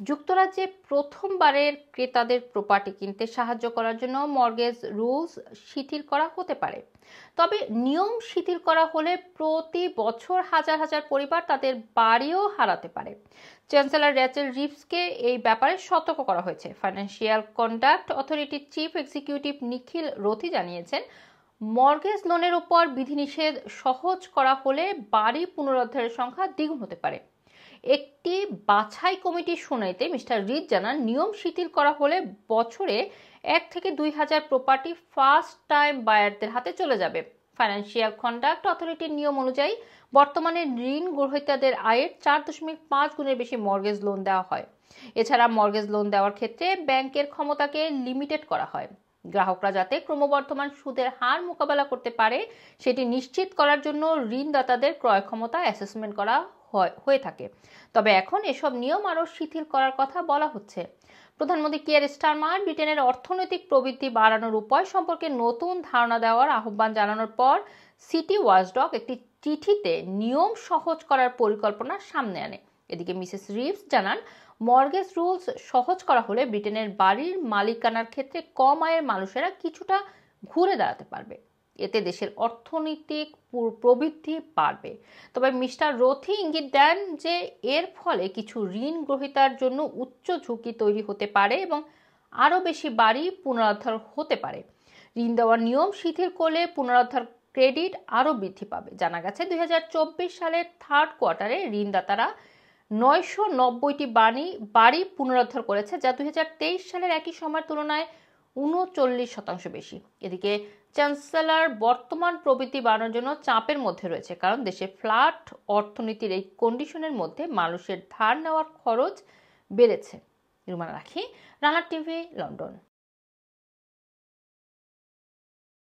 যুক্তরাজ্যে প্রথমবারের ক্রেতাদের প্রপার্টি কিনতে সাহায্য করার জন্য মর্গেজ রুলস শিথিল করা হতে পারে। তবে নিয়ম শিথিল করা হলে প্রতি বছর হাজার হাজার পরিবার তাদের বাড়িও হারাতে পারে। চ্যান্সেলর র্যাচেল রিভসকে এই ব্যাপারে সতর্ক করা হয়েছে। ফাইন্যান্সিয়াল কন্ডাক্ট অথরিটির চিফ এক্সিকিউটিভ নিখিল রথি জানিয়েছেন, মর্গেজ লোনের উপর বিধিনিষেধ সহজ করা হলে বাড়ি পুনরুদ্ধারের সংখ্যা দ্বিগুণ হতে পারে। একটি বাছাই কমিটির শুনানিতে মিস্টার রিড জানান, নিয়ম শিথিল করা হলে বছরে 1 থেকে 2 হাজার প্রপার্টি ফার্স্ট টাইম বায়ারদের হাতে চলে যাবে। ফাইন্যান্সিয়াল কন্ডাক্ট অথরিটির নিয়ম অনুযায়ী বর্তমানে ঋণ গ্রহীতাদের আয়ের 4.5 গুণের বেশি মর্গেজ লোন দেওয়া হয়। এছাড়া মর্গেজ লোন দেওয়ার ক্ষেত্রে ব্যাংকের ক্ষমতাকে লিমিটেড করা হয়। গ্রাহকরা যাতে ক্রমবর্ধমান সুদের হার মোকাবেলা করতে পারে সেটি নিশ্চিত করার জন্য ঋণদাতাদের ক্রয় ক্ষমতা অ্যাসেসমেন্ট করা হয়ে থাকে। তবে এখন এসব নিয়ম আরও শিথিল করার কথা বলা হচ্ছে। প্রধানমন্ত্রী কিয়ার স্টারমার ব্রিটেনের অর্থনৈতিক প্রবৃদ্ধি বাড়ানোর উপায় সম্পর্কে নতুন ধারণা দেওয়ার আহ্বান জানানোর পর সিটি ওয়াচডগ একটি চিঠিতে নিয়ম সহজ করার পরিকল্পনা সামনে আনে। এদিকে মিসেস রিভস জানান, মর্গেজ রুলস সহজ করা হলে ব্রিটেনের বাড়ির মালিকানার ক্ষেত্রে কম আয়ের মানুষেরা কিছুটা ঘুরে দাঁড়াতে পারবে। এতে দেশের অর্থনৈতিক প্রবৃদ্ধি বাড়বে। তবে মিস্টার রথি ইঙ্গিত দেন যে এর ফলে কিছু ঋণ গ্রহীতার জন্য উচ্চ ঝুঁকি তৈরি হতে পারে এবং আরও বেশি বাড়ি পুনরুদ্ধার হতে পারে। ঋণ দেওয়ার নিয়ম শিথিল করলে পুনরুদ্ধার ক্রেডিট আরও বৃদ্ধি পাবে। জানা গেছে 2024 সালের থার্ড কোয়ার্টারে ঋণদাতারা 990টি বাড়ি পুনরুদ্ধার করেছে, যা 2023 সালের একই সময়ের তুলনায় 39% বেশি। এদিকে চ্যান্সেলর বর্তমান প্রবৃদ্ধি বাড়ানোর জন্য চাপের মধ্যে রয়েছে, কারণ দেশে ফ্ল্যাট অর্থনীতির এই কন্ডিশনের মধ্যে মানুষের ধার নেওয়ার খরচ বেড়েছে। রুমানা রাখি, রানা টিভি, লন্ডন।